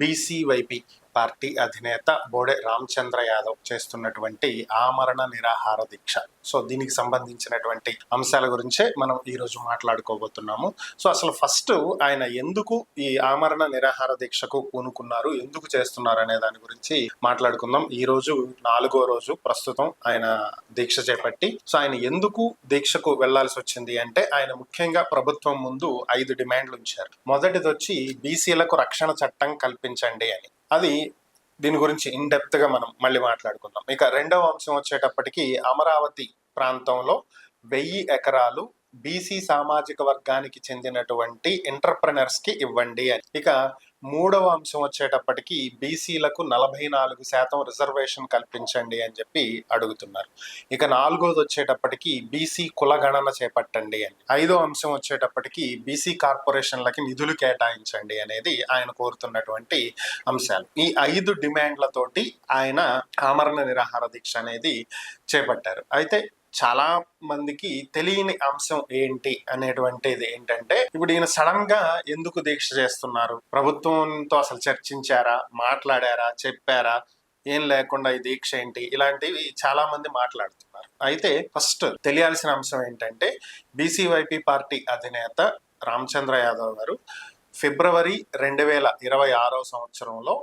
BCYP party అధినేత బోడే రామచంద్ర యాదవ్ చేస్తున్నటువంటి ఆమరణ నిరాహార దీక్ష. సో దీనికి సంబంధించినటువంటి అంశాల గురించే మనం ఈ రోజు మాట్లాడుకోబోతున్నాము. సో అసలు ఫస్ట్ ఆయన ఎందుకు ఈ ఆమరణ నిరాహార దీక్షకు పూనుకున్నారు, ఎందుకు చేస్తున్నారు అనే దాని గురించి మాట్లాడుకుందాం. ఈ రోజు 4వ రోజు ప్రస్తుతం ఆయన దీక్ష చేపట్టి. సో ఆయన ఎందుకు దీక్షకు వెళ్లాల్సి వచ్చింది అంటే, ఆయన ముఖ్యంగా ప్రభుత్వం ముందు 5 డిమాండ్లు ఉంచారు. మొదటిది వచ్చి బీసీలకు రక్షణ చట్టం కల్పించండి అని. అది దీని గురించి ఇన్ డెప్త్ గా మనం మళ్ళీ మాట్లాడుకుందాం. ఇక రెండవ అంశం వచ్చేటప్పటికి అమరావతి ప్రాంతంలో 1000 ఎకరాలు బీసీ సామాజిక వర్గానికి చెందినటువంటి ఎంటర్ప్రెనర్స్ కి ఇవ్వండి అని. ఇక మూడవ అంశం వచ్చేటప్పటికి బీసీలకు 44% రిజర్వేషన్ కల్పించండి అని చెప్పి అడుగుతున్నారు. ఇక 4వది వచ్చేటప్పటికి బీసీ కులగణన చేపట్టండి అని. 5వ అంశం వచ్చేటప్పటికి బీసీ కార్పొరేషన్లకి నిధులు కేటాయించండి అనేది ఆయన కోరుతున్నటువంటి అంశాలు. ఈ 5 డిమాండ్లతోటి ఆయన ఆమరణ నిరాహార దీక్ష అనేది చేపట్టారు. అయితే చాలా మందికి తెలియని అంశం ఏంటి అనేటువంటిది ఏంటంటే, ఇప్పుడు ఈయన సడన్ గా ఎందుకు దీక్ష చేస్తున్నారు, ప్రభుత్వంతో అసలు చర్చించారా, మాట్లాడారా, చెప్పారా, ఏం లేకుండా ఈ దీక్ష ఏంటి, ఇలాంటివి చాలా మంది మాట్లాడుతున్నారు. అయితే ఫస్ట్ తెలియాల్సిన అంశం ఏంటంటే, బీసీవైపీ పార్టీ అధినేత రామచంద్ర యాదవ్ గారు ఫిబ్రవరి 2026 సంవత్సరంలో,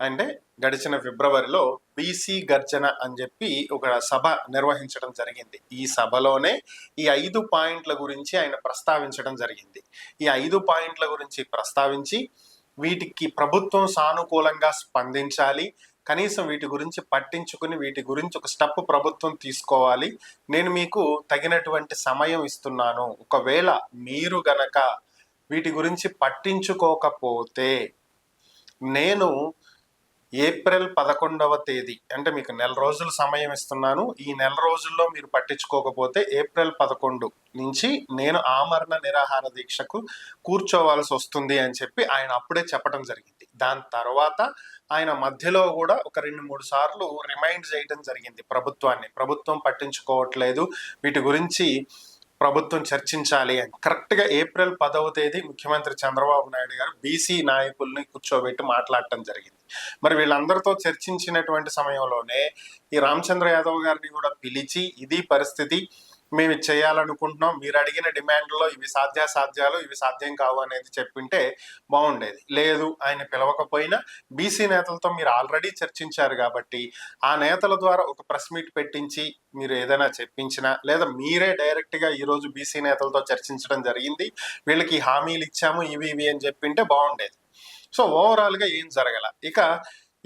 అంటే గడిచిన ఫిబ్రవరిలో బీసీ గర్జన అని చెప్పి ఒక సభ నిర్వహించడం జరిగింది. ఈ సభలోనే ఈ 5 పాయింట్ల గురించి ఆయన ప్రస్తావించడం జరిగింది. ఈ 5 పాయింట్ల గురించి ప్రస్తావించి వీటికి ప్రభుత్వం సానుకూలంగా స్పందించాలి, కనీసం వీటి గురించి పట్టించుకుని వీటి గురించి ఒక స్టెప్ ప్రభుత్వం తీసుకోవాలి, నేను మీకు తగినటువంటి సమయం ఇస్తున్నాను, ఒకవేళ మీరు గనక వీటి గురించి పట్టించుకోకపోతే నేను ఏప్రిల్ 11వ తేదీ, అంటే మీకు నెల రోజులు సమయం ఇస్తున్నాను, ఈ నెల రోజుల్లో మీరు పట్టించుకోకపోతే ఏప్రిల్ 11 నుంచి నేను ఆమరణ నిరాహార దీక్షకు కూర్చోవాల్సి వస్తుంది అని చెప్పి ఆయన అప్పుడే చెప్పడం జరిగింది. దాని తర్వాత ఆయన మధ్యలో కూడా ఒక 2-3 సార్లు రిమైండ్ చేయడం జరిగింది ప్రభుత్వాన్ని, ప్రభుత్వం పట్టించుకోవట్లేదు, వీటి గురించి ప్రభుత్వం చర్చించాలి అని. కరెక్ట్ గా ఏప్రిల్ 10వ తేదీ ముఖ్యమంత్రి చంద్రబాబు నాయుడు గారు బీసీ నాయకుల్ని కూర్చోబెట్టి మాట్లాడటం జరిగింది. మరి వీళ్ళందరితో చర్చించినటువంటి సమయంలోనే ఈ రామచంద్ర యాదవ్ గారిని కూడా పిలిచి, ఇది పరిస్థితి, మేము ఇది చేయాలనుకుంటున్నాం, మీరు అడిగిన డిమాండ్లో ఇవి సాధ్యాసాధ్యాలు, ఇవి సాధ్యం కావు అనేది చెప్పింటే బాగుండేది. లేదు, ఆయన పిలవకపోయినా బీసీ నేతలతో మీరు ఆల్రెడీ చర్చించారు కాబట్టి ఆ నేతల ద్వారా ఒక ప్రెస్ మీట్ పెట్టించి మీరు ఏదైనా చెప్పించినా, లేదా మీరే డైరెక్ట్ గా ఈ రోజు బీసీ నేతలతో చర్చించడం జరిగింది, వీళ్ళకి హామీలు ఇచ్చాము ఇవి అని చెప్పింటే బాగుండేది. సో ఓవరాల్ గా ఏం జరగల. ఇక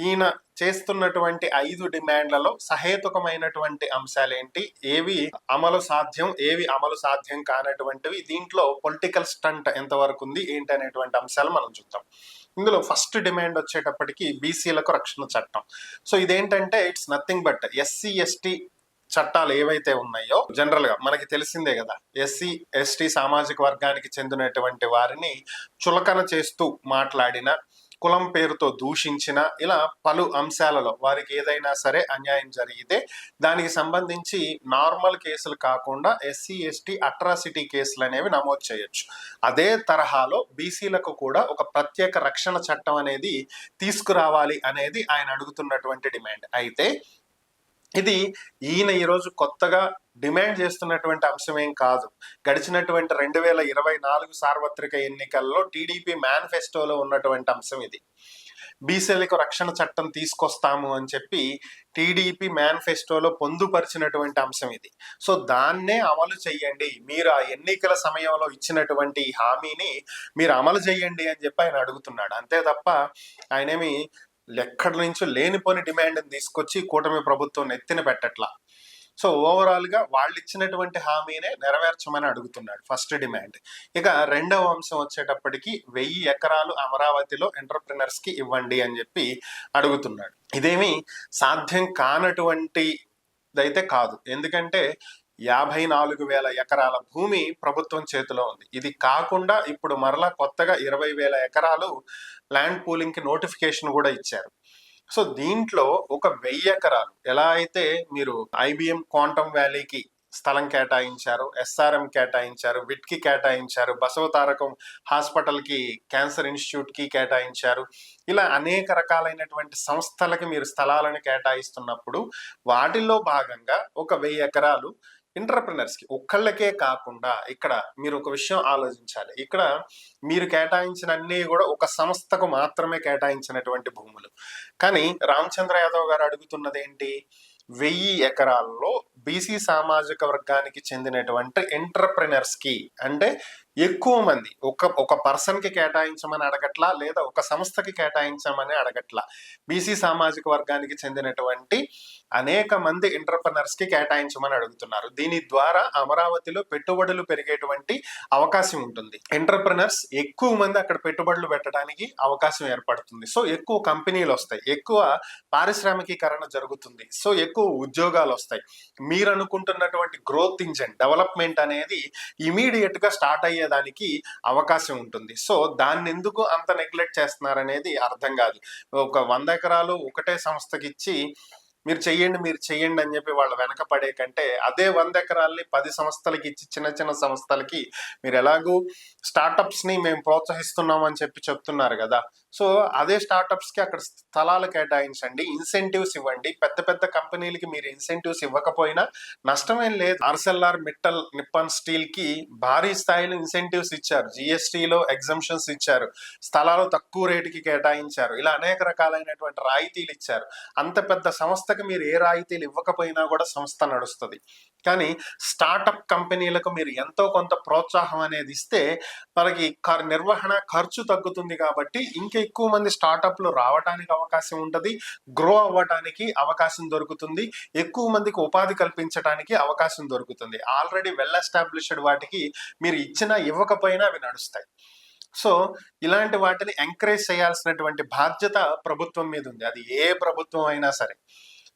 ఈయన చేస్తున్నటువంటి 5 డిమాండ్లలో సహేతుకమైనటువంటి అంశాలు ఏంటి, ఏవి అమలు సాధ్యం, ఏవి అమలు సాధ్యం కానటువంటివి, దీంట్లో పొలిటికల్ స్టంట్ ఎంతవరకు ఉంది ఏంటి అనేటువంటి అంశాలు మనం చూద్దాం. ఇందులో ఫస్ట్ డిమాండ్ వచ్చేటప్పటికి బీసీలకు రక్షణ చట్టం. సో ఇదేంటంటే it's nothing but SC ST చట్టాలు ఏవైతే ఉన్నాయో, జనరల్ గా మనకి తెలిసిందే కదా, ఎస్సీ ఎస్టీ సామాజిక వర్గానికి చెందినటువంటి వారిని చులకన చేస్తూ మాట్లాడిన, కులం పేరుతో దూషించిన, ఇలా పలు అంశాలలో వారికి ఏదైనా సరే అన్యాయం జరిగితే దానికి సంబంధించి నార్మల్ కేసులు కాకుండా ఎస్సీ ఎస్టీ అట్రాసిటీ కేసులు అనేవి నమోదు చేయొచ్చు. అదే తరహాలో బీసీలకు కూడా ఒక ప్రత్యేక రక్షణ చట్టం అనేది తీసుకురావాలి అనేది ఆయన అడుగుతున్నటువంటి డిమాండ్. అయితే ఇది ఈయన ఈరోజు కొత్తగా డిమాండ్ చేస్తున్నటువంటి అంశం ఏం కాదు. గడిచినటువంటి 2024 సార్వత్రిక ఎన్నికల్లో టీడీపీ మేనిఫెస్టోలో ఉన్నటువంటి అంశం ఇది. బీసీలకు రక్షణ చట్టం తీసుకొస్తాము అని చెప్పి టీడీపీ మేనిఫెస్టోలో పొందుపరిచినటువంటి అంశం ఇది. సో దాన్నే అమలు చెయ్యండి, మీరు ఆ ఎన్నికల సమయంలో ఇచ్చినటువంటి హామీని మీరు అమలు చేయండి అని చెప్పి ఆయన అడుగుతున్నాడు. అంతే తప్ప ఆయనేమి ఎక్కడి నుంచో లేనిపోని డిమాండ్ తీసుకొచ్చి కూటమి ప్రభుత్వం నెత్తిన పెట్టట్లా. సో ఓవరాల్ గా వాళ్ళు ఇచ్చినటువంటి హామీనే నెరవేర్చమని అడుగుతున్నాడు, ఫస్ట్ డిమాండ్. ఇక రెండవ అంశం వచ్చేటప్పటికి 1000 ఎకరాలు అమరావతిలో ఎంటర్ప్రినర్స్ కి ఇవ్వండి అని చెప్పి అడుగుతున్నాడు. ఇదేమి సాధ్యం కానటువంటిదైతే కాదు, ఎందుకంటే 54,000 ఎకరాల భూమి ప్రభుత్వం చేతిలో ఉంది. ఇది కాకుండా ఇప్పుడు మరలా కొత్తగా 20,000 ఎకరాలు ల్యాండ్ పూలింగ్ కి నోటిఫికేషన్ కూడా ఇచ్చారు. సో దీంట్లో ఒక 1000 ఎకరాలు ఎలా అయితే మీరు ఐబిఎం క్వాంటమ్ వ్యాలీకి స్థలం కేటాయించారు, ఎస్ఆర్ఎం కేటాయించారు, విట్కి కేటాయించారు, బసవతారకం హాస్పిటల్కి, క్యాన్సర్ ఇన్స్టిట్యూట్కి కేటాయించారు. ఇలా అనేక రకాలైనటువంటి సంస్థలకి మీరు స్థలాలను కేటాయిస్తున్నప్పుడు వాటిల్లో భాగంగా ఒక 1000 ఎకరాలు ఎంటర్‌ప్రెన్యూర్స్‌కి ఒక్కళ్ళకే కాకుండా, ఇక్కడ మీరు ఒక విషయం ఆలోచించాలి. ఇక్కడ మీరు కేటాయించిన అన్నీ కూడా ఒక సంస్థకు మాత్రమే కేటాయించినటువంటి భూములు. కానీ రామచంద్ర యాదవ్ గారు అడుగుతున్నది ఏంటి? 1000 ఎకరాల్లో బీసీ సామాజిక వర్గానికి చెందినటువంటి ఎంటర్‌ప్రెన్యూర్స్‌కి, అంటే ఎక్కువ మంది, ఒక పర్సన్‌కి కేటాయించమని అడగట్లా, లేదా ఒక సంస్థకి కేటాయించమని అడగట్లా. బీసీ సామాజిక వర్గానికి చెందినటువంటి అనేక మంది ఎంటర్‌ప్రెన్యూర్స్‌కి కేటాయించమని అడుగుతున్నారు. దీని ద్వారా అమరావతిలో పెట్టుబడులు పెరిగేటువంటి అవకాశం ఉంటుంది. ఎంటర్‌ప్రెన్యూర్స్ ఎక్కువ మంది అక్కడ పెట్టుబడులు పెట్టడానికి అవకాశం ఏర్పడుతుంది. సో ఎక్కువ కంపెనీలు వస్తాయి, ఎక్కువ పారిశ్రామికీకరణ జరుగుతుంది, సో ఎక్కువ ఉద్యోగాలు వస్తాయి. మీరు అనుకుంటున్నటువంటి గ్రోత్ ఇంజన్, డెవలప్మెంట్ అనేది ఇమీడియట్ గా స్టార్ట్ అయ్యేదానికి అవకాశం ఉంటుంది. సో దాన్ని ఎందుకు అంత నెగ్లెక్ట్ చేస్తున్నారనేది అర్థం కాదు. ఒక 100 ఎకరాలు ఒకటే సంస్థకి ఇచ్చి మీరు చెయ్యండి అని చెప్పి వాళ్ళ వెనక పడే కంటే, అదే 100 ఎకరాల్ని 10 సంస్థలకి ఇచ్చి, చిన్న చిన్న సంస్థలకి, మీరు ఎలాగూ స్టార్టప్స్ ని మేము ప్రోత్సహిస్తున్నాం అని చెప్తున్నారు కదా, సో అదే స్టార్టప్స్ కి అక్కడ స్థలాలు కేటాయించండి, ఇన్సెంటివ్స్ ఇవ్వండి. పెద్ద పెద్ద కంపెనీలకి మీరు ఇన్సెంటివ్స్ ఇవ్వకపోయినా నష్టమేం లేదు. ఆర్సెల్ఆర్ మిట్టల్ నిప్పన్ స్టీల్ కి భారీ స్థాయిలో ఇన్సెంటివ్స్ ఇచ్చారు, జిఎస్టీలో ఎగ్జంప్షన్స్ ఇచ్చారు, స్థలాలు తక్కువ రేటుకి కేటాయించారు, ఇలా అనేక రకాలైనటువంటి రాయితీలు ఇచ్చారు. అంత పెద్ద సంస్థకి మీరు ఏ రాయితీలు ఇవ్వకపోయినా కూడా సంస్థ నడుస్తుంది. కానీ స్టార్టప్ కంపెనీలకు మీరు ఎంతో కొంత ప్రోత్సాహం అనేది ఇస్తే మనకి నిర్వహణ ఖర్చు తగ్గుతుంది. కాబట్టి ఇంకా ఎక్కువ మంది స్టార్టప్లు రావడానికి అవకాశం ఉంటుంది, గ్రో అవ్వడానికి అవకాశం దొరుకుతుంది, ఎక్కువ మందికి ఉపాధి కల్పించడానికి అవకాశం దొరుకుతుంది. ఆల్రెడీ వెల్ ఎస్టాబ్లిష్డ్ వాటికి మీరు ఇచ్చినా ఇవ్వకపోయినా అవి నడుస్తాయి. సో ఇలాంటి వాటిని ఎంకరేజ్ చేయాల్సినటువంటి బాధ్యత ప్రభుత్వం మీద ఉంది, అది ఏ ప్రభుత్వం అయినా సరే.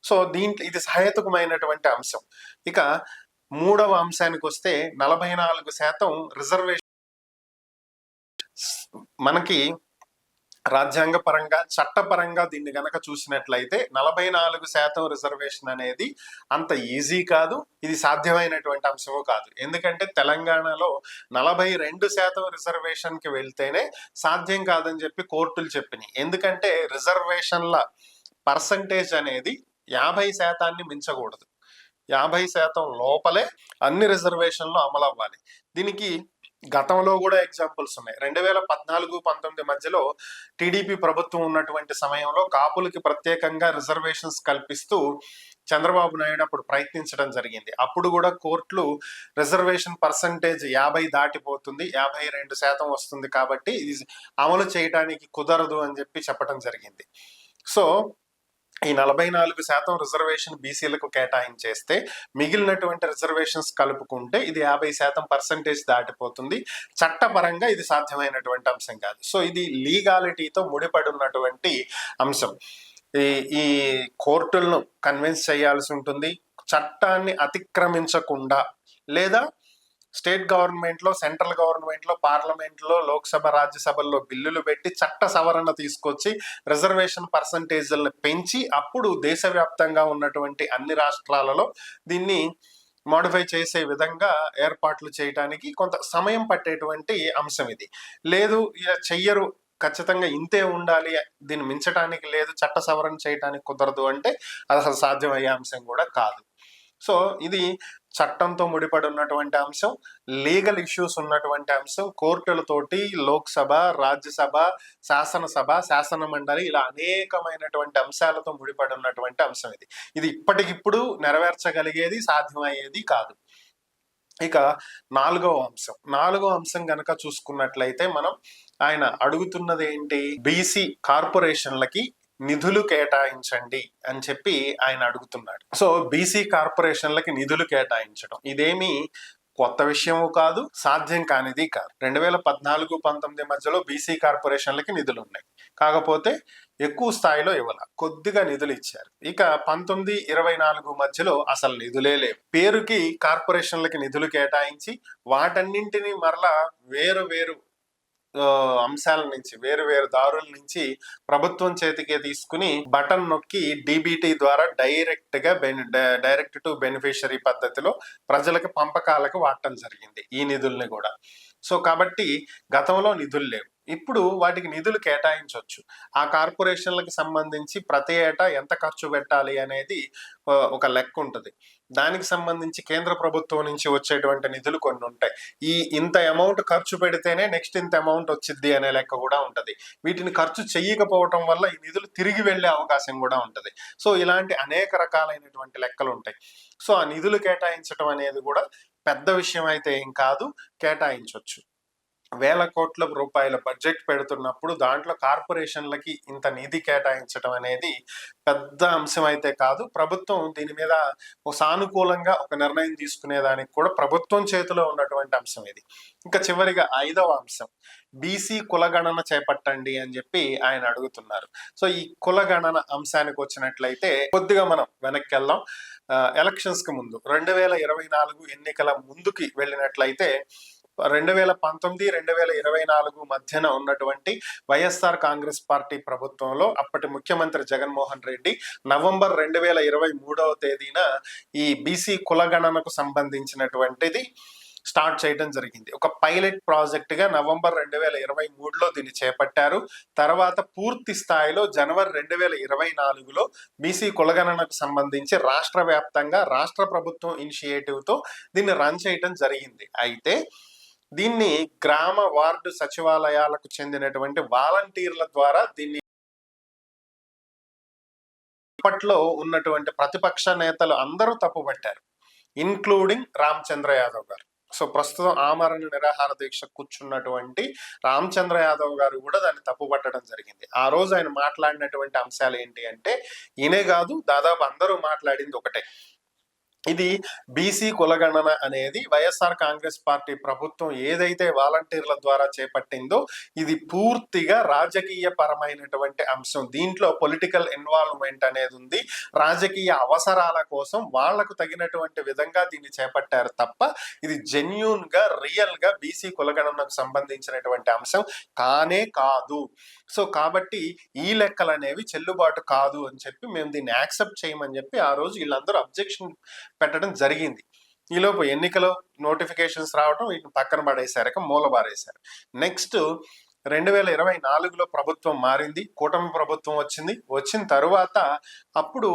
సో దీంట్లో ఇది సహేతుకమైనటువంటి అంశం. ఇక మూడవ అంశానికి వస్తే 44% రిజర్వేషన్ మనకి రాజ్యాంగ పరంగా, చట్టపరంగా దీన్ని గనక చూసినట్లయితే 44% రిజర్వేషన్ అనేది అంత ఈజీ కాదు, ఇది సాధ్యమైనటువంటి అంశము కాదు. ఎందుకంటే తెలంగాణలో 42% రిజర్వేషన్ కి వెళ్తేనే సాధ్యం కాదని చెప్పి కోర్టులు చెప్పినాయి. ఎందుకంటే రిజర్వేషన్ల పర్సంటేజ్ అనేది 50% మించకూడదు, 50% లోపలే అన్ని రిజర్వేషన్లు అమలు అవ్వాలి. దీనికి గతంలో కూడా ఎగ్జాంపుల్స్ ఉన్నాయి. 2014-19 మధ్యలో టీడీపీ ప్రభుత్వం ఉన్నటువంటి సమయంలో కాపులకి ప్రత్యేకంగా రిజర్వేషన్స్ కల్పిస్తూ చంద్రబాబు నాయుడు అప్పుడు ప్రయత్నించడం జరిగింది. అప్పుడు కూడా కోర్టులు రిజర్వేషన్ పర్సంటేజ్ 50 దాటిపోతుంది, 52% వస్తుంది, కాబట్టి ఇది అమలు చేయడానికి కుదరదు అని చెప్పి చెప్పడం జరిగింది. సో ఈ 44% రిజర్వేషన్ బీసీలకు కేటాయించేస్తే మిగిలినటువంటి రిజర్వేషన్స్ కలుపుకుంటే ఇది 50% పర్సంటేజ్ దాటిపోతుంది. చట్టపరంగా ఇది సాధ్యమైనటువంటి అంశం కాదు. సో ఇది లీగాలిటీతో ముడిపడి ఉన్నటువంటి అంశం. ఈ కోర్టులను కన్విన్స్ చేయాల్సి ఉంటుంది, చట్టాన్ని అతిక్రమించకుండా, లేదా స్టేట్ గవర్నమెంట్ లో, సెంట్రల్ గవర్నమెంట్ లో, పార్లమెంట్ లో, లోక్సభ, రాజ్యసభల్లో బిల్లులు పెట్టి చట్ట సవరణ తీసుకొచ్చి రిజర్వేషన్ పర్సంటేజ్లను పెంచి అప్పుడు దేశవ్యాప్తంగా ఉన్నటువంటి అన్ని రాష్ట్రాలలో దీన్ని మోడిఫై చేసే విధంగా ఏర్పాట్లు చేయడానికి కొంత సమయం పట్టేటువంటి అంశం ఇది. లేదు ఇలా చెయ్యరు, ఖచ్చితంగా ఇంతే ఉండాలి, దీన్ని మించడానికి లేదు, చట్ట సవరణ చేయడానికి కుదరదు అంటే అది అసలు సాధ్యమయ్యే అంశం కూడా కాదు. సో ఇది చట్టంతో ముడిపడి ఉన్నటువంటి అంశం, లీగల్ ఇష్యూస్ ఉన్నటువంటి అంశం, కోర్టులతోటి, లోక్సభ, రాజ్యసభ, శాసనసభ, శాసన మండలి, ఇలా అనేకమైనటువంటి అంశాలతో ముడిపడి ఉన్నటువంటి అంశం ఇది. ఇది ఇప్పటికిప్పుడు నెరవేర్చగలిగేది, సాధ్యమయ్యేది కాదు. ఇక నాలుగో అంశం గనక చూసుకున్నట్లయితే మనం, ఆయన అడుగుతున్నది ఏంటి? బీసీ కార్పొరేషన్లకి నిధులు కేటాయించండి అని చెప్పి ఆయన అడుగుతున్నాడు. సో బీసీ కార్పొరేషన్లకి నిధులు కేటాయించడం ఇదేమి కొత్త విషయము కాదు, సాధ్యం కానిది కాదు. 2014-19 మధ్యలో బీసీ కార్పొరేషన్లకి నిధులు ఉన్నాయి, కాకపోతే ఎక్కువ స్థాయిలో ఇవ్వాల, కొద్దిగా నిధులు ఇచ్చారు. ఇక 19-24 మధ్యలో అసలు నిధులే లేవు. పేరుకి కార్పొరేషన్లకి నిధులు కేటాయించి వాటన్నింటినీ మరలా వేరు అంశాల నుంచి వేరు వేరు దారుల నుంచి ప్రభుత్వం చేతికే తీసుకుని బటన్ నొక్కి డీబీటీ ద్వారా డైరెక్ట్ టు బెనిఫిషరీ పద్ధతిలో ప్రజలకు పంపకాలకు వాడటం జరిగింది ఈ నిధుల్ని కూడా. సో కాబట్టి గతంలో నిధులు లేవు, ఇప్పుడు వాటికి నిధులు కేటాయించవచ్చు. ఆ కార్పొరేషన్లకు సంబంధించి ప్రతి ఏటా ఎంత ఖర్చు పెట్టాలి అనేది ఒక లెక్క ఉంటుంది. దానికి సంబంధించి కేంద్ర ప్రభుత్వం నుంచి వచ్చేటువంటి నిధులు కొన్ని ఉంటాయి. ఇంత అమౌంట్ ఖర్చు పెడితేనే నెక్స్ట్ ఇంత అమౌంట్ వచ్చింది అనే లెక్క కూడా ఉంటుంది. వీటిని ఖర్చు చెయ్యకపోవటం వల్ల ఈ నిధులు తిరిగి వెళ్లే అవకాశం కూడా ఉంటుంది. సో ఇలాంటి అనేక రకాలైనటువంటి లెక్కలు ఉంటాయి. సో ఆ నిధులు కేటాయించడం అనేది కూడా పెద్ద విషయం అయితే ఏం కాదు, కేటాయించవచ్చు. వేల కోట్ల రూపాయల బడ్జెట్ పెడుతున్నప్పుడు దాంట్లో కార్పొరేషన్లకి ఇంత నిధి కేటాయించడం అనేది పెద్ద అంశం అయితే కాదు. ప్రభుత్వం దీని మీద సానుకూలంగా ఒక నిర్ణయం తీసుకునేదానికి కూడా ప్రభుత్వం చేతిలో ఉన్నటువంటి అంశం ఇది. ఇంకా చివరిగా 5వ అంశం, బీసీ కులగణన చేపట్టండి అని చెప్పి ఆయన అడుగుతున్నారు. సో ఈ కులగణన అంశానికి వచ్చినట్లయితే కొద్దిగా మనం వెనక్కి వెళ్దాం. ఎలక్షన్స్ కి ముందు 2024 ఎన్నికల ముందుకి వెళ్ళినట్లయితే 2019, 2024 మధ్యన ఉన్నటువంటి వైఎస్ఆర్ కాంగ్రెస్ పార్టీ ప్రభుత్వంలో అప్పటి ముఖ్యమంత్రి జగన్మోహన్ రెడ్డి నవంబర్ 2023వ తేదీన ఈ బీసీ కులగణనకు సంబంధించినటువంటిది స్టార్ట్ చేయడం జరిగింది. ఒక పైలట్ ప్రాజెక్ట్ గా నవంబర్ 2023లో దీన్ని చేపట్టారు. తర్వాత పూర్తి స్థాయిలో జనవరి 2024లో బీసీ కులగణనకు సంబంధించి రాష్ట్ర వ్యాప్తంగా రాష్ట్ర ప్రభుత్వం ఇనిషియేటివ్ తో దీన్ని రన్ చేయడం జరిగింది. అయితే దీన్ని గ్రామ వార్డు సచివాలయాలకు చెందినటువంటి వాలంటీర్ల ద్వారా దీన్ని ఇప్పట్లో ఉన్నటువంటి ప్రతిపక్ష నేతలు అందరూ తప్పుపట్టారు, ఇన్క్లూడింగ్ రామచంద్ర యాదవ్ గారు. సో ప్రస్తుతం ఆమరణ నిరాహార దీక్ష కూర్చున్నటువంటి రామచంద్ర యాదవ్ గారు కూడా దాన్ని తప్పుపట్టడం జరిగింది. ఆ రోజు ఆయన మాట్లాడినటువంటి అంశాలు ఏంటి అంటే, ఈయనే కాదు దాదాపు అందరూ మాట్లాడింది ఒకటే, ఇది బీసీ కులగణన అనేది వైఎస్ఆర్ కాంగ్రెస్ పార్టీ ప్రభుత్వం ఏదైతే వాలంటీర్ల ద్వారా చేపట్టిందో ఇది పూర్తిగా రాజకీయ పరమైనటువంటి అంశం. దీంట్లో పొలిటికల్ ఇన్వాల్వ్మెంట్ అనేది ఉంది. రాజకీయ అవసరాల కోసం వాళ్లకు తగినటువంటి విధంగా దీన్ని చేపట్టారు తప్ప ఇది జెన్యూన్ గా రియల్ గా బీసీ కులగణనకు సంబంధించినటువంటి అంశం కానే కాదు. సో కాబట్టి ఈ లెక్కలు అనేవి చెల్లుబాటు కాదు అని చెప్పి మేము దీన్ని యాక్సెప్ట్ చేయమని చెప్పి ఆ రోజు వీళ్ళందరూ అబ్జెక్షన్ పెట్టడం జరిగింది. ఈలోపు ఎన్నికలు నోటిఫికేషన్స్ రావడం వీటిని పక్కన పడేశారు, మూలబారేశారు. నెక్స్ట్ 2024లో ప్రభుత్వం మారింది, కూటమి ప్రభుత్వం వచ్చిన తరువాత అప్పుడు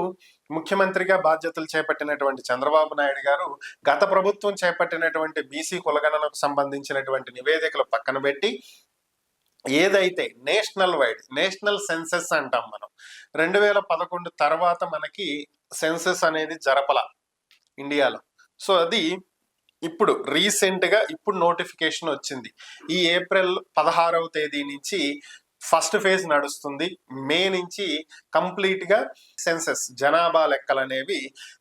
ముఖ్యమంత్రిగా బాధ్యతలు చేపట్టినటువంటి చంద్రబాబు నాయుడు గారు గత ప్రభుత్వం చేపట్టినటువంటి బీసీ కులగణనకు సంబంధించినటువంటి నివేదికలు పక్కన పెట్టి ఏదైతే నేషనల్ సెన్సెస్ అంటాం మనం, 2011 తర్వాత మనకి సెన్సెస్ అనేది జరపల ఇండియాలో. సో అది ఇప్పుడు రీసెంట్ గా ఇప్పుడు నోటిఫికేషన్ వచ్చింది. ఈ ఏప్రిల్ 16వ తేదీ నుంచి ఫస్ట్ ఫేజ్ నడుస్తుంది. మే నుంచి కంప్లీట్ గా సెన్సెస్ జనాభా లెక్కలు అనేవి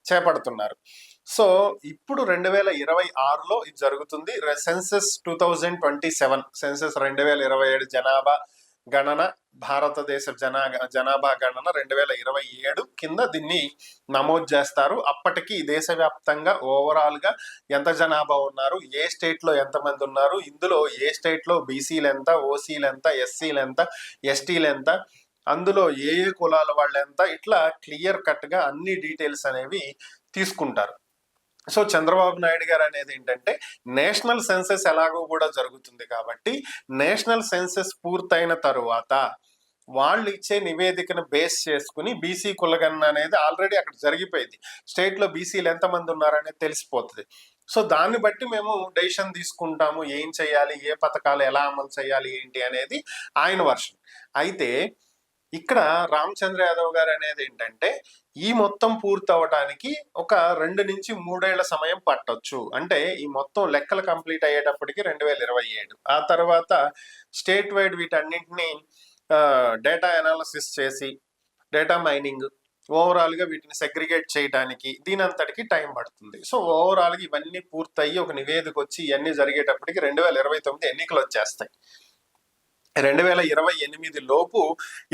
చేపడుతున్నారు. సో ఇప్పుడు 2026లో ఇది జరుగుతుంది. సెన్సెస్ 2027, సెన్సెస్ 2027 జనాభా గణన, భారతదేశ జనాభా గణన 2027 కింద దీన్ని నమోదు చేస్తారు. అప్పటికి దేశవ్యాప్తంగా ఓవరాల్ గా ఎంత జనాభా ఉన్నారు, ఏ స్టేట్ లో ఎంతమంది ఉన్నారు, ఇందులో ఏ స్టేట్ లో బీసీలు ఎంత, ఓసీలు ఎంత, ఎస్సీలు ఎంత, ఎస్టీలు ఎంత, అందులో ఏ కులాల వాళ్ళు ఎంత, ఇట్లా క్లియర్ కట్ గా అన్ని డీటెయిల్స్ అనేవి తీసుకుంటారు. సో చంద్రబాబు నాయుడు గారు అనేది ఏంటంటే, నేషనల్ సెన్సెస్ ఎలాగో కూడా జరుగుతుంది కాబట్టి నేషనల్ సెన్సెస్ పూర్తయిన తరువాత వాళ్ళు ఇచ్చే నివేదికను బేస్ చేసుకుని బీసీ కులగణన అనేది ఆల్రెడీ అక్కడ జరిగిపోయింది. స్టేట్ లో బీసీలు ఎంతమంది ఉన్నారనేది తెలిసిపోతుంది. సో దాన్ని బట్టి మేము డెసిషన్ తీసుకుంటాము, ఏం చేయాలి, ఏ పథకాలు ఎలా అమలు చేయాలి ఏంటి అనేది ఆయన వర్షన్. అయితే ఇక్కడ రామచంద్ర యాదవ్ గారు అనేది ఏంటంటే, ఈ మొత్తం పూర్తి అవడానికి ఒక 2 నుంచి 3 ఏళ్ల సమయం పట్టొచ్చు. అంటే ఈ మొత్తం లెక్కలు కంప్లీట్ అయ్యేటప్పటికి 2027. ఆ తర్వాత స్టేట్ వైడ్ వీటన్నింటినీ డేటా అనాలిసిస్ చేసి డేటా మైనింగ్ ఓవరాల్ గా వీటిని సెగ్రిగేట్ చేయడానికి దీనంతటికి టైం పడుతుంది. సో ఓవరాల్ గా ఇవన్నీ పూర్తయి ఒక నివేదిక వచ్చి ఇవన్నీ జరిగేటప్పటికి 2029 ఎన్నికలు వచ్చేస్తాయి. 2028 లోపు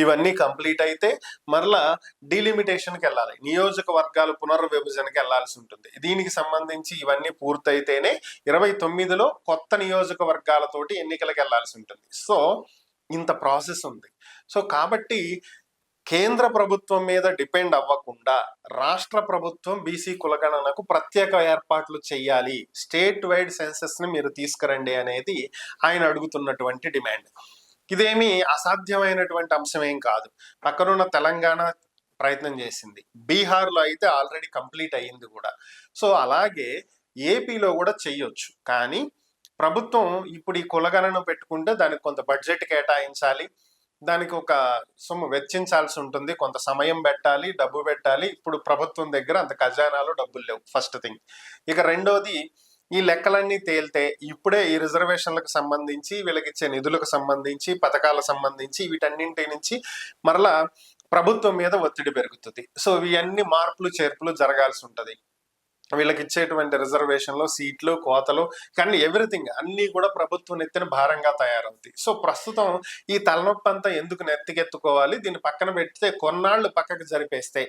ఇవన్నీ కంప్లీట్ అయితే మరలా డీలిమిటేషన్కి వెళ్ళాలి, నియోజకవర్గాలు పునర్విభజనకి వెళ్లాల్సి ఉంటుంది. దీనికి సంబంధించి ఇవన్నీ పూర్తయితేనే 29లో కొత్త నియోజకవర్గాలతోటి ఎన్నికలకు వెళ్లాల్సి ఉంటుంది. సో ఇంత ప్రాసెస్ ఉంది. సో కాబట్టి కేంద్ర ప్రభుత్వం మీద డిపెండ్ అవ్వకుండా రాష్ట్ర ప్రభుత్వం బీసీ కులగణనకు ప్రత్యేక ఏర్పాట్లు చేయాలి, స్టేట్ వైడ్ సెన్సెస్ ని మీరు తీసుకురండి అనేది ఆయన అడుగుతున్నటువంటి డిమాండ్. ఇదేమి అసాధ్యమైనటువంటి అంశం ఏం కాదు. పక్కనున్న తెలంగాణ ప్రయత్నం చేసింది, బీహార్లో అయితే ఆల్రెడీ కంప్లీట్ అయ్యింది కూడా. సో అలాగే ఏపీలో కూడా చెయ్యొచ్చు. కానీ ప్రభుత్వం ఇప్పుడు ఈ కులగణన పెట్టుకుంటే దానికి కొంత బడ్జెట్ కేటాయించాలి, దానికి ఒక సొమ్ము వెచ్చించాల్సి ఉంటుంది, కొంత సమయం పెట్టాలి, డబ్బు పెట్టాలి. ఇప్పుడు ప్రభుత్వం దగ్గర అంత ఖజానాలో డబ్బులు లేవు, ఫస్ట్ థింగ్. ఇక రెండోది, ఈ లెక్కలన్నీ తేలితే ఇప్పుడే ఈ రిజర్వేషన్లకు సంబంధించి, వీళ్ళకి ఇచ్చే నిధులకు సంబంధించి, పథకాలకు సంబంధించి వీటన్నింటి నుంచి మరలా ప్రభుత్వం మీద ఒత్తిడి పెరుగుతుంది. సో ఇవన్నీ మార్పులు చేర్పులు జరగాల్సి ఉంటుంది. వీళ్ళకి ఇచ్చేటువంటి రిజర్వేషన్లు, సీట్లు, కోతలు, కానీ ఎవ్రీథింగ్ అన్నీ కూడా ప్రభుత్వం నెత్తిన భారంగా తయారవుతాయి. సో ప్రస్తుతం ఈ తలనొప్పి అంతా ఎందుకు నెత్తికెత్తుకోవాలి, దీన్ని పక్కన పెడితే కొన్నాళ్ళు పక్కకు జరిపేస్తే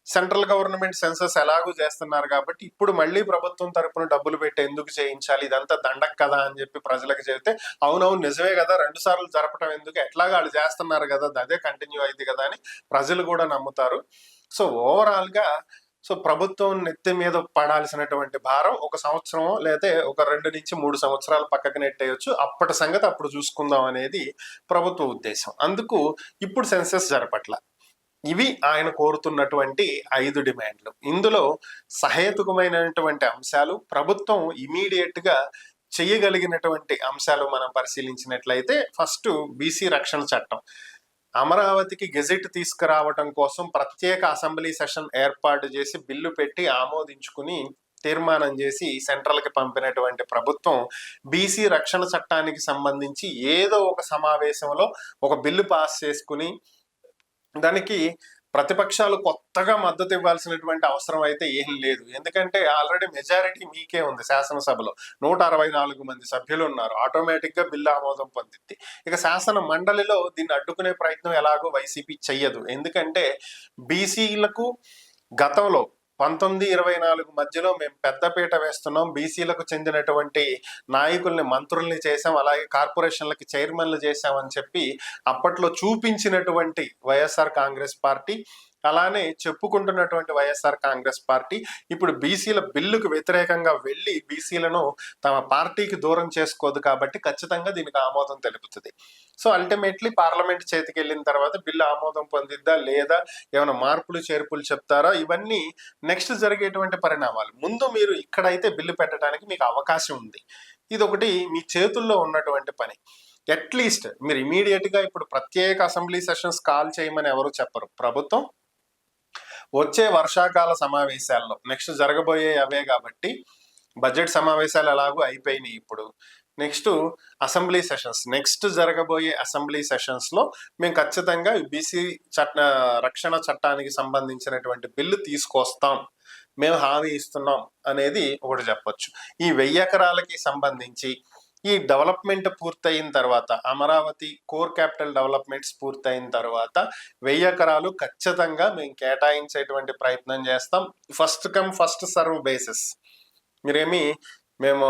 సెంట్రల్ గవర్నమెంట్ సెన్సస్ ఎలాగూ చేస్తున్నారు కాబట్టి ఇప్పుడు మళ్ళీ ప్రభుత్వం తరపున డబ్బులు పెట్టి ఎందుకు చేయించాలి, ఇదంతా దండక్ కదా అని చెప్పి ప్రజలకు చెబితే అవునవును నిజమే కదా, 2 సార్లు జరపడం ఎందుకు, ఎట్లాగా వాళ్ళు చేస్తున్నారు కదా, అదే కంటిన్యూ అయింది కదా అని ప్రజలు కూడా నమ్ముతారు. సో ఓవరాల్ గా ప్రభుత్వం నెత్తి మీద పడాల్సినటువంటి భారం 1 సంవత్సరం లేదా ఒక 2 నుంచి 3 సంవత్సరాలు పక్కకు నెట్టేయచ్చు, అప్పటి సంగతి అప్పుడు చూసుకుందాం అనేది ప్రభుత్వ ఉద్దేశం. అందుకు ఇప్పుడు సెన్సస్ జరపట్ల. ఇవి ఆయన కోరుతున్నటువంటి 5 డిమాండ్లు. ఇందులో సహేతుకమైనటువంటి అంశాలు, ప్రభుత్వం ఇమీడియట్ గా చేయగలిగినటువంటి అంశాలు మనం పరిశీలించినట్లయితే, ఫస్ట్ బీసీ రక్షణ చట్టం అమరావతికి గెజెట్ తీసుకురావటం కోసం ప్రత్యేక అసెంబ్లీ సెషన్ ఏర్పాటు చేసి బిల్లు పెట్టి ఆమోదించుకుని తీర్మానం చేసి సెంట్రల్ కి పంపినటువంటి ప్రభుత్వం బీసీ రక్షణ చట్టానికి సంబంధించి ఏదో ఒక సమావేశంలో ఒక బిల్లు పాస్ చేసుకుని దానికి ప్రతిపక్షాలు కొత్తగా మద్దతు ఇవ్వాల్సినటువంటి అవసరం అయితే ఏం లేదు. ఎందుకంటే ఆల్రెడీ మెజారిటీ మీకే ఉంది, శాసనసభలో 164 మంది సభ్యులు ఉన్నారు, ఆటోమేటిక్ గా బిల్లు ఆమోదం పొందింది. ఇక శాసన మండలిలో దీన్ని అడ్డుకునే ప్రయత్నం ఎలాగో వైసీపీ చెయ్యదు. ఎందుకంటే బీసీలకు గతంలో 1924 మధ్యలో మేము పెద్దపీట వేస్తున్నాం, బీసీలకు చెందినటువంటి నాయకుల్ని మంత్రుల్ని చేసాం, అలాగే కార్పొరేషన్లకి చైర్మన్లు చేశామని చెప్పి అప్పట్లో చూపించినటువంటి వైఎస్ఆర్ కాంగ్రెస్ పార్టీ, అలానే చెప్పుకుంటున్నటువంటి వైఎస్ఆర్ కాంగ్రెస్ పార్టీ ఇప్పుడు బీసీల బిల్లుకు వ్యతిరేకంగా వెళ్ళి బీసీలను తమ పార్టీకి దూరం చేసుకోదు కాబట్టి ఖచ్చితంగా దీనికి ఆమోదం తెలుపుతుంది. సో అల్టిమేట్లీ పార్లమెంట్ చేతికి వెళ్ళిన తర్వాత బిల్లు ఆమోదం పొందిద్దా లేదా, ఏమైనా మార్పులు చేర్పులు చెప్తారా, ఇవన్నీ నెక్స్ట్ జరిగేటువంటి పరిణామాలు. ముందు మీరు ఇక్కడైతే బిల్లు పెట్టడానికి మీకు అవకాశం ఉంది, ఇది ఒకటి మీ చేతుల్లో ఉన్నటువంటి పని. అట్లీస్ట్ మీరు ఇమీడియట్ గా ఇప్పుడు ప్రత్యేక అసెంబ్లీ సెషన్స్ కాల్ చేయమని ఎవరు చెప్పరు. ప్రభుత్వం వచ్చే వర్షాకాల సమావేశాల్లో, నెక్స్ట్ జరగబోయే అవే కాబట్టి బడ్జెట్ సమావేశాలు ఎలాగో అయిపోయినాయి, ఇప్పుడు నెక్స్ట్ అసెంబ్లీ సెషన్స్, నెక్స్ట్ జరగబోయే అసెంబ్లీ సెషన్స్ లో మేము ఖచ్చితంగా బీసీ రక్షణ చట్టానికి సంబంధించినటువంటి బిల్లు తీసుకొస్తాం, మేము హామీ ఇస్తున్నాం అనేది ఒకటి చెప్పొచ్చు. ఈ 1000 ఎకరాలకి సంబంధించి ఈ డెవలప్మెంట్ పూర్తయిన తర్వాత, అమరావతి కోర్ క్యాపిటల్ డెవలప్మెంట్స్ పూర్తయిన తర్వాత 1000 ఎకరాలు ఖచ్చితంగా మేము కేటాయించేటువంటి ప్రయత్నం చేస్తాం. First come first serve basis, మీరేమి మేము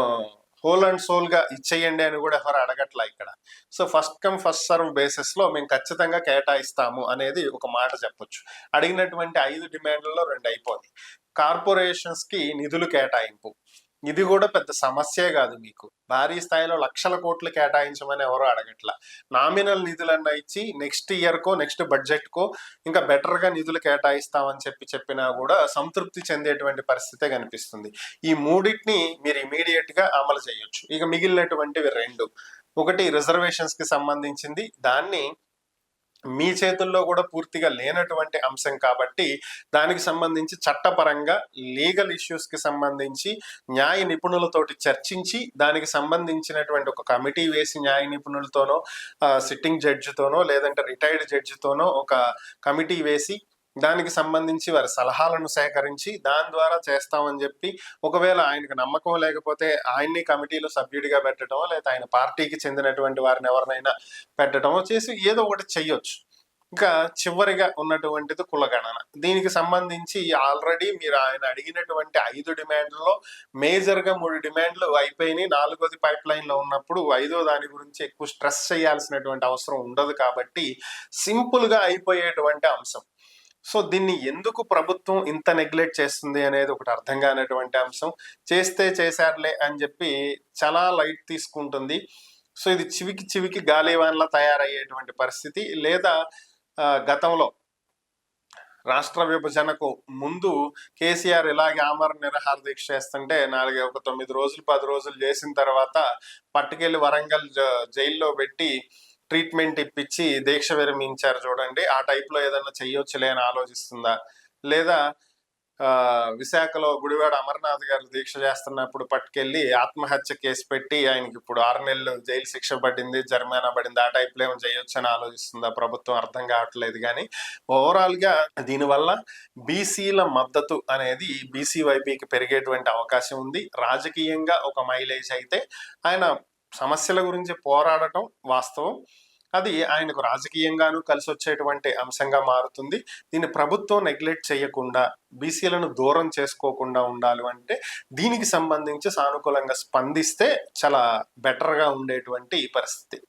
హోల్ అండ్ సోల్ గా ఇచ్చేయండి అని కూడా ఎవరు అడగట్లా ఇక్కడ. So first come first serve basis లో మేము ఖచ్చితంగా కేటాయిస్తాము అనేది ఒక మాట చెప్పొచ్చు. అడిగినటువంటి 5 డిమాండ్లలో 2 అయిపోయి. కార్పొరేషన్స్ కి నిధులు కేటాయింపు, ఇది కూడా పెద్ద సమస్యే కాదు, మీకు భారీ స్థాయిలో లక్షల కోట్లు కేటాయించమని ఎవరు అడగట్లా. నామినల్ నిధులన్నా ఇచ్చి నెక్స్ట్ ఇయర్ కో నెక్స్ట్ బడ్జెట్ కో ఇంకా బెటర్ గా నిధులు కేటాయిస్తామని చెప్పినా కూడా సంతృప్తి చెందేటువంటి పరిస్థితే కనిపిస్తుంది. ఈ మూడింటిని మీరు ఇమీడియట్ గా అమలు చేయొచ్చు. ఇక మిగిలినటువంటివి 2, ఒకటి రిజర్వేషన్స్ కి సంబంధించింది, దాన్ని మీ చేతుల్లో కూడా పూర్తిగా లేనటువంటి అంశం కాబట్టి దానికి సంబంధించి చట్టపరంగా లీగల్ ఇష్యూస్ కి సంబంధించి న్యాయ నిపుణులతోటి చర్చించి దానికి సంబంధించినటువంటి ఒక కమిటీ వేసి న్యాయ నిపుణులతోనో సిట్టింగ్ జడ్జితోనో లేదంటే రిటైర్డ్ జడ్జితోనో ఒక కమిటీ వేసి దానికి సంబంధించి వారి సలహాలను సేకరించి దాని ద్వారా చేస్తామని చెప్పి, ఒకవేళ ఆయనకు నమ్మకం లేకపోతే ఆయన్ని కమిటీలో సభ్యుడిగా పెట్టడమో, లేదా ఆయన పార్టీకి చెందినటువంటి వారిని ఎవరినైనా పెట్టడమో చేసి ఏదో ఒకటి చెయ్యొచ్చు. ఇంకా చివరిగా ఉన్నటువంటిది కులగణన. దీనికి సంబంధించి ఆల్రెడీ మీరు ఆయన అడిగినటువంటి 5 డిమాండ్లలో మేజర్గా 3 డిమాండ్లు అయిపోయినాయి. 4వది పైప్ లైన్ లో ఉన్నప్పుడు 5వ దాని గురించి ఎక్కువ స్ట్రెస్ చేయాల్సినటువంటి అవసరం ఉండదు కాబట్టి సింపుల్ గా అయిపోయేటువంటి అంశం. సో దీన్ని ఎందుకు ప్రభుత్వం ఇంత నెగ్లెక్ట్ చేస్తుంది అనేది ఒకటి అర్థం కానటువంటి అంశం. చేస్తే చేశారులే అని చెప్పి చాలా లైట్ తీసుకుంటుంది. సో ఇది చివికి చివికి గాలివాన్లా తయారయ్యేటువంటి పరిస్థితి. లేదా గతంలో రాష్ట్ర విభజనకు ముందు కేసీఆర్ ఇలాగే ఆమరణ నిరాహార దీక్ష చేస్తుంటే 9 రోజులు 10 రోజులు చేసిన తర్వాత పట్టుకెళ్ళి వరంగల్ జైల్లో పెట్టి ట్రీట్మెంట్ ఇప్పించి దీక్ష విరమించారు చూడండి. ఆ టైప్లో ఏదన్నా చెయ్యొచ్చులే అని ఆలోచిస్తుందా? లేదా విశాఖలో గుడివాడ అమర్నాథ్ గారు దీక్ష చేస్తున్నప్పుడు పట్టుకెళ్ళి ఆత్మహత్య కేసు పెట్టి ఆయనకి ఇప్పుడు 6 నెలలు జైలు శిక్ష పడింది, జరిమానా పడింది, ఆ టైప్లో ఏమో చేయొచ్చు అని ఆలోచిస్తుందా ప్రభుత్వం? అర్థం కావట్లేదు. కానీ ఓవరాల్గా దీనివల్ల బీసీల మద్దతు అనేది బీసీవైపీకి పెరిగేటువంటి అవకాశం ఉంది. రాజకీయంగా ఒక మైలేజ్ అయితే ఆయన సమస్యల గురించి పోరాడటం వాస్తవం. అది ఆయనకు రాజకీయంగానూ కలిసి వచ్చేటువంటి అంశంగా మారుతుంది. దీన్ని ప్రభుత్వం నెగ్లెక్ట్ చేయకుండా బీసీలను దూరం చేసుకోకుండా ఉండాలి అంటే దీనికి సంబంధించి సానుకూలంగా స్పందిస్తే చాలా బెటర్గా ఉండేటువంటి పరిస్థితి.